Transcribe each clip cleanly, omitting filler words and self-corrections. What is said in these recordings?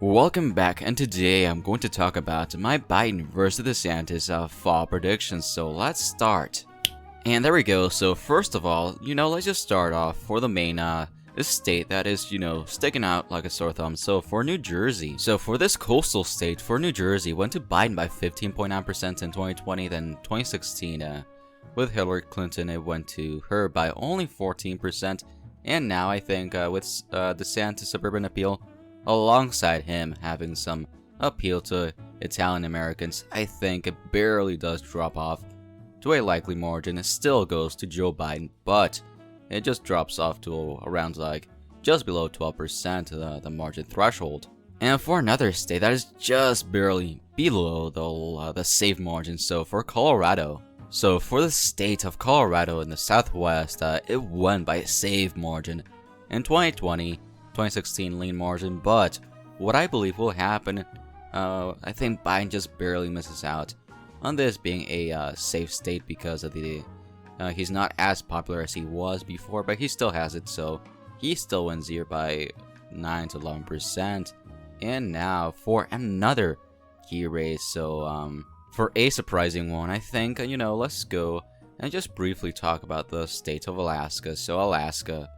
Welcome back, and today I'm going to talk about my Biden versus DeSantis fall predictions, so let's start. And there we go. So first of all, let's just start off for the main state that is, sticking out like a sore thumb. So for New Jersey, so for this coastal state, for New Jersey, went to Biden by 15.9% in 2020, then 2016, with Hillary Clinton, it went to her by only 14%, and now I think with DeSantis suburban appeal, alongside him having some appeal to Italian Americans, I think it barely does drop off to a likely margin. It still goes to Joe Biden, but it just drops off to around like just below 12%, the margin threshold. And for another state that is just barely below the safe margin, so for Colorado. So for the state of Colorado in the Southwest, it won by a safe margin in 2020. 2016 lean margin, but what I believe will happen, I think Biden just barely misses out on this being a safe state because of he's not as popular as he was before, but he still has it, so he still wins here by 9 to 11%. And now for another key race, so for a surprising one, I think, let's go and just briefly talk about the state of Alaska. So Alaska,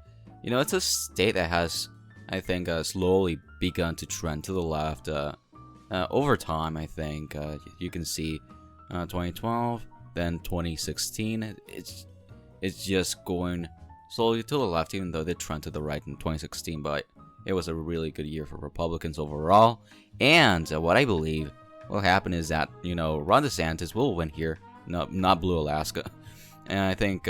it's a state that has, I think, slowly begun to trend to the left over time. I think you can see 2012, then 2016. It's just going slowly to the left, even though they trend to the right in 2016. But it was a really good year for Republicans overall. And what I believe will happen is that Ron DeSantis will win here. No, not Blue Alaska. And I think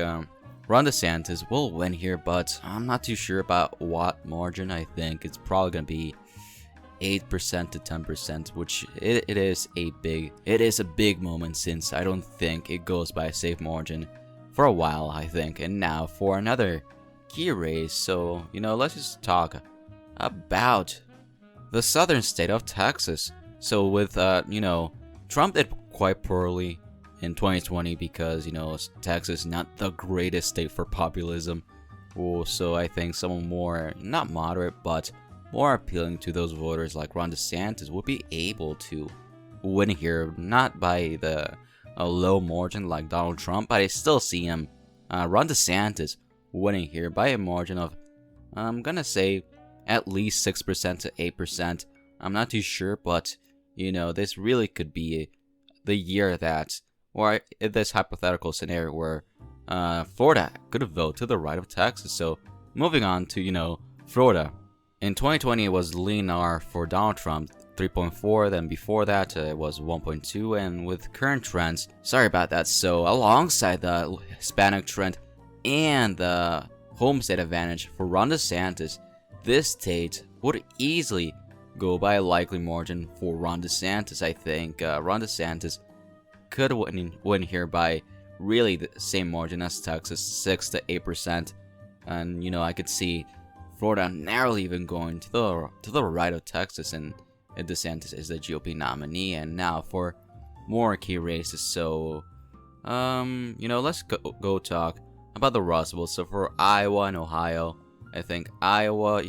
Ron DeSantis will win here, but I'm not too sure about what margin. I think it's probably going to be 8% to 10%, which it is a big moment, since I don't think it goes by a safe margin for a while, I think. And now for another key race, so let's just talk about the southern state of Texas. So with Trump did quite poorly in 2020 because Texas is not the greatest state for populism. So I think someone more, not moderate, but more appealing to those voters like Ron DeSantis would be able to win here, not by a low margin like Donald Trump, but I still see him, Ron DeSantis, winning here by a margin of, I'm gonna say, at least 6% to 8%. I'm not too sure, but this really could be the year that, or in this hypothetical scenario where Florida could vote to the right of Texas. So moving on to Florida. In 2020 it was lean R for Donald Trump, 3.4. Then before that it was 1.2. And with current trends, sorry about that. So alongside the Hispanic trend and the home state advantage for Ron DeSantis, this state would easily go by a likely margin for Ron DeSantis. I think Ron DeSantis could win here by really the same margin as Texas, 6 to 8%, and I could see Florida narrowly even going to the right of Texas, and DeSantis is the GOP nominee. And now for more key races, so let's go talk about the Rust Belt. So for Iowa and Ohio, I think Iowa,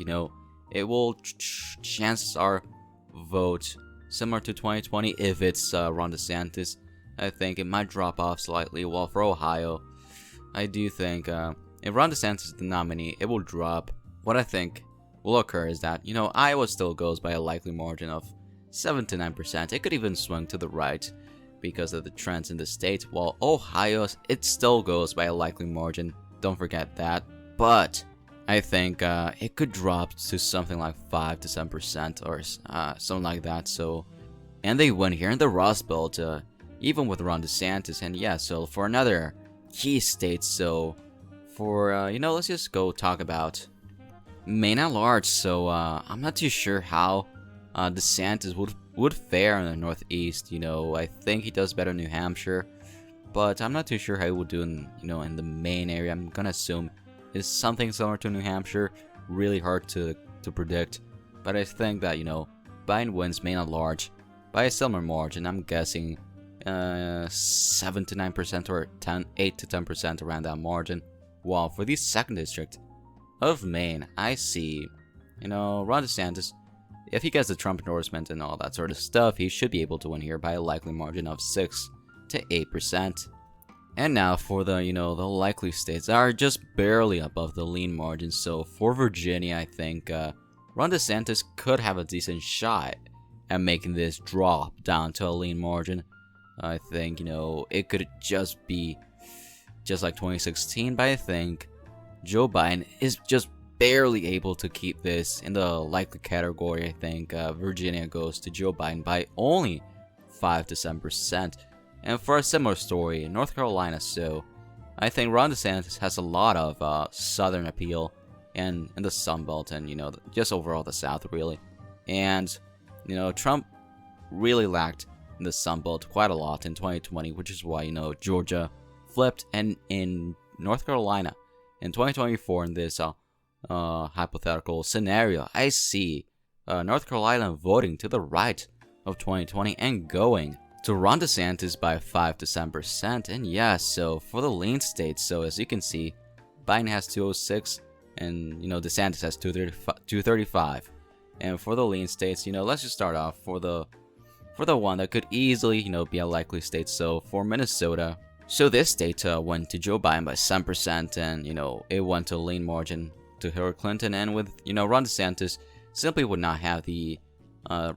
it will chances are vote similar to 2020 if it's Ron DeSantis. I think it might drop off slightly. While for Ohio, I do think if Ron DeSantis is the nominee, it will drop. What I think will occur is that, Iowa still goes by a likely margin of 7 to 9%. It could even swing to the right because of the trends in the state. While Ohio, it still goes by a likely margin. Don't forget that. But I think it could drop to something like 5 to 7% or something like that. So, and they win here in the Rust Belt, even with Ron DeSantis. And yeah, so for another key state, so for let's just go talk about Maine at large. So I'm not too sure how DeSantis would fare in the Northeast. I think he does better in New Hampshire, but I'm not too sure how he would do in in the Maine area. I'm gonna assume it's something similar to New Hampshire. Really hard to predict, but I think that Biden wins Maine at large by a similar margin. I'm guessing 7 to 9% or 8 to 10% around that margin. While for the 2nd district of Maine, I see, Ron DeSantis if he gets the Trump endorsement and all that sort of stuff, he should be able to win here by a likely margin of 6 to 8%. And now for the, the likely states that are just barely above the lean margin. So for Virginia, I think Ron DeSantis could have a decent shot at making this drop down to a lean margin. I think, it could just be just like 2016, but I think Joe Biden is just barely able to keep this in the likely category. I think Virginia goes to Joe Biden by only 5 to 7%. And for a similar story, North Carolina, so I think Ron DeSantis has a lot of southern appeal and in the Sun Belt and, just overall the South, really. And, Trump really lacked in the Sun Belt quite a lot in 2020, which is why, Georgia flipped. And in North Carolina in 2024, in this hypothetical scenario, I see North Carolina voting to the right of 2020 and going to Ron DeSantis by 5 to 7%. And yeah, so for the lean states, so as you can see, Biden has 206 and DeSantis has 235. And for the lean states, let's just start off for the one that could easily be a likely state. So for Minnesota, so this state went to Joe Biden by 7%, and it went to a lean margin to Hillary Clinton. And with Ron DeSantis simply would not have the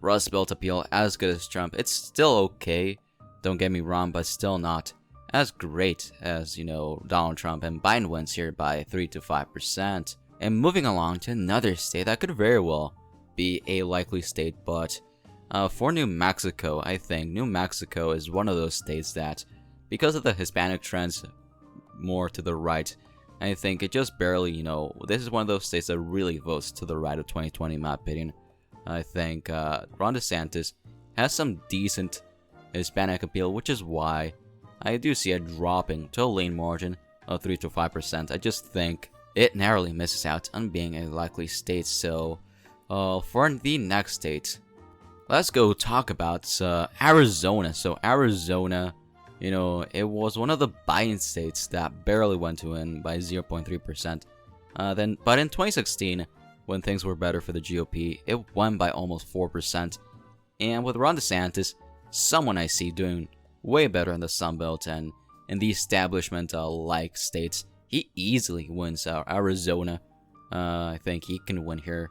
Rust Belt appeal as good as Trump. It's still okay, don't get me wrong, but still not as great as Donald Trump. And Biden wins here by 3 to 5%. And moving along to another state that could very well be a likely state, but for New Mexico, I think New Mexico is one of those states that, because of the Hispanic trends more to the right, I think it just barely, this is one of those states that really votes to the right of 2020, in my opinion. I think Ron DeSantis has some decent Hispanic appeal, which is why I do see it dropping to a lean margin of 3 to 5%. I just think it narrowly misses out on being a likely state. So for the next state, let's go talk about Arizona. So Arizona, it was one of the Biden states that barely went to win by 0.3%. But in 2016, when things were better for the GOP, it won by almost 4%. And with Ron DeSantis, someone I see doing way better in the Sun Belt and in the establishment-like states, he easily wins Arizona. I think he can win here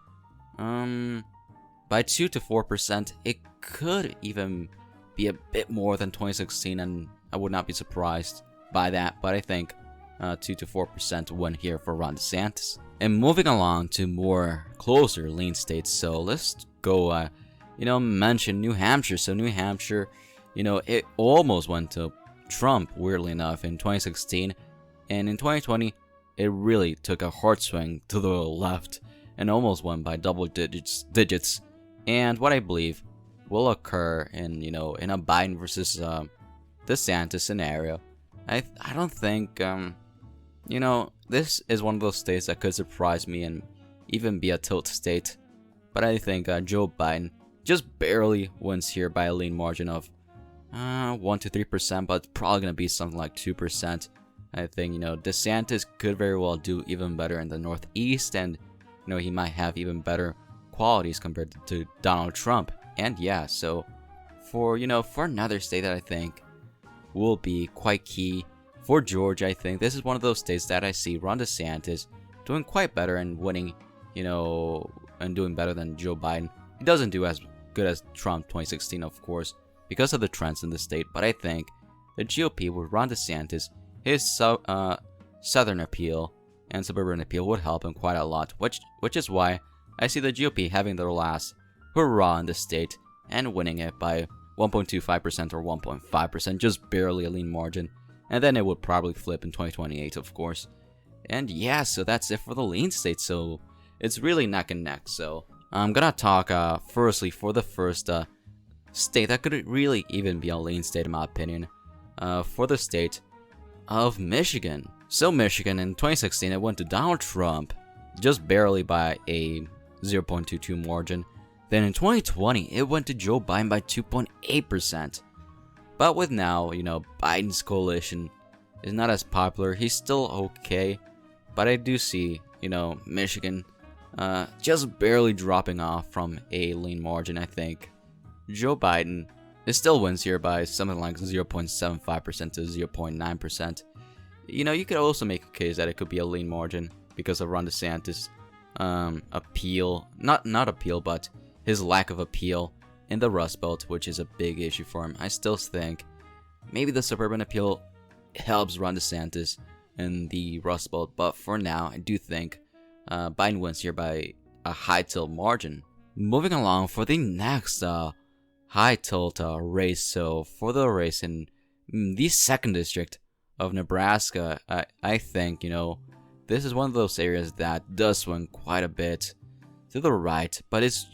by 2 to 4%. It could even be a bit more than 2016, and I would not be surprised by that. But I think 2 to 4% win here for Ron DeSantis. And moving along to more closer lean states, so let's go, mention New Hampshire. So New Hampshire, it almost went to Trump, weirdly enough, in 2016. And in 2020, it really took a hard swing to the left and almost won by double digits. And what I believe will occur in, in a Biden versus DeSantis scenario, I don't think, this is one of those states that could surprise me and even be a tilt state. But I think Joe Biden just barely wins here by a lean margin of 1 to 3%, but it's probably going to be something like 2%. I think, DeSantis could very well do even better in the Northeast, and, he might have even better qualities compared to Donald Trump. And yeah, so for another state that I think will be quite key, for Georgia, I think this is one of those states that I see Ron DeSantis doing quite better and winning, and doing better than Joe Biden. He doesn't do as good as Trump 2016, of course, because of the trends in the state, but I think the GOP with Ron DeSantis, his southern appeal and suburban appeal would help him quite a lot, which is why I see the GOP having their last hurrah in the state and winning it by 1.25% or 1.5%, just barely a lean margin. And then it would probably flip in 2028, of course. And yeah, so that's it for the lean states. So it's really neck and neck. So I'm gonna talk firstly for the first state that could really even be a lean state in my opinion. For the state of Michigan. So Michigan in 2016, it went to Donald Trump just barely by a 0.22 margin. Then in 2020, it went to Joe Biden by 2.8%. But with now, Biden's coalition is not as popular. He's still okay. But I do see, Michigan just barely dropping off from a lean margin, I think. Joe Biden still wins here by something like 0.75% to 0.9%. You know, you could also make a case that it could be a lean margin because of Ron DeSantis' appeal, not appeal, but his lack of appeal in the Rust Belt, which is a big issue for him. I still think maybe the suburban appeal helps Ron DeSantis in the Rust Belt, but for now, I do think Biden wins here by a high tilt margin. Moving along for the next high tilt race. So for the race in the 2nd district of Nebraska, I think, you know, this is one of those areas that does swing quite a bit to the right, but it's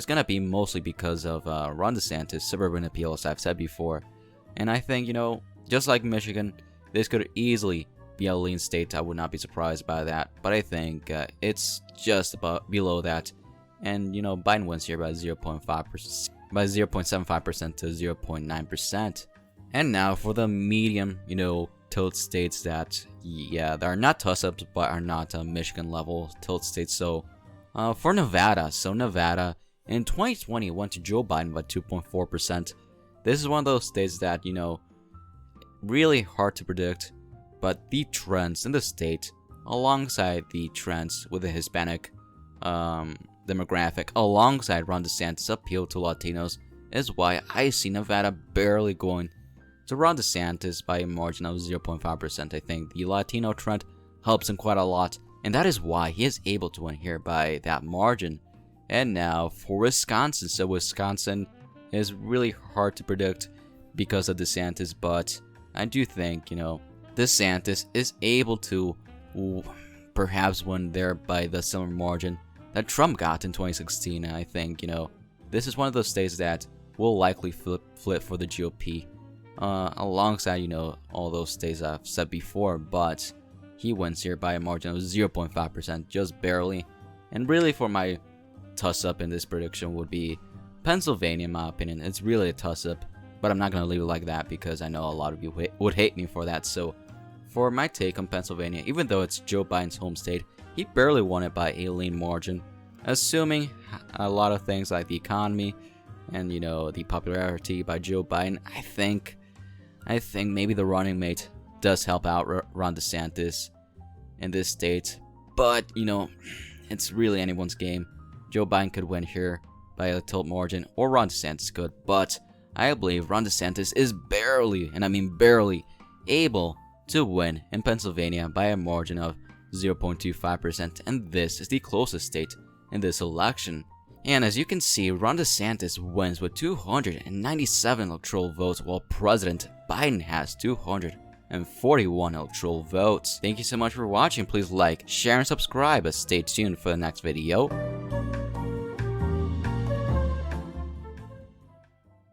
gonna be mostly because of Ron DeSantis' suburban appeal, as I've said before. And I think, you know, just like Michigan, this could easily be a lean state. I would not be surprised by that, but I think it's just about below that. And, you know, Biden wins here by 0.5%, by 0.75% to 0.9%. And now for the medium, you know, tilt states that, yeah, they are not Tossups, but are not Michigan level tilt states. So for Nevada, Nevada in 2020 went to Joe Biden by 2.4%. This is one of those states that, you know, really hard to predict, but the trends in the state, alongside the trends with the Hispanic demographic, alongside Ron DeSantis' appeal to Latinos, is why I see Nevada barely going to Ron DeSantis by a margin of 0.5%. I think the Latino trend helps him quite a lot, and that is why he is able to win here by that margin. And now for Wisconsin. So Wisconsin is really hard to predict because of DeSantis, but I do think, you know, DeSantis is able to perhaps win there by the similar margin that Trump got in 2016. And I think, you know, this is one of those states that will likely flip for the GOP, alongside, you know, all those states I've said before, but he wins here by a margin of 0.5%, just barely. And really for my toss-up in this prediction would be Pennsylvania, in my opinion. It's really a toss-up, but I'm not going to leave it like that because I know a lot of you would hate me for that. So for my take on Pennsylvania, even though it's Joe Biden's home state, he barely won it by a lean margin. Assuming a lot of things like the economy and, you know, the popularity by Joe Biden, I think maybe the running mate does help out Ron DeSantis in this state. But, you know, it's really anyone's game. Joe Biden could win here by a tilt margin, or Ron DeSantis could, but I believe Ron DeSantis is barely, and I mean barely, able to win in Pennsylvania by a margin of 0.25%, and this is the closest state in this election. And as you can see, Ron DeSantis wins with 297 electoral votes, while President Biden has 241 electoral votes. Thank you so much for watching. Please like, share, and subscribe. Stay tuned for the next video.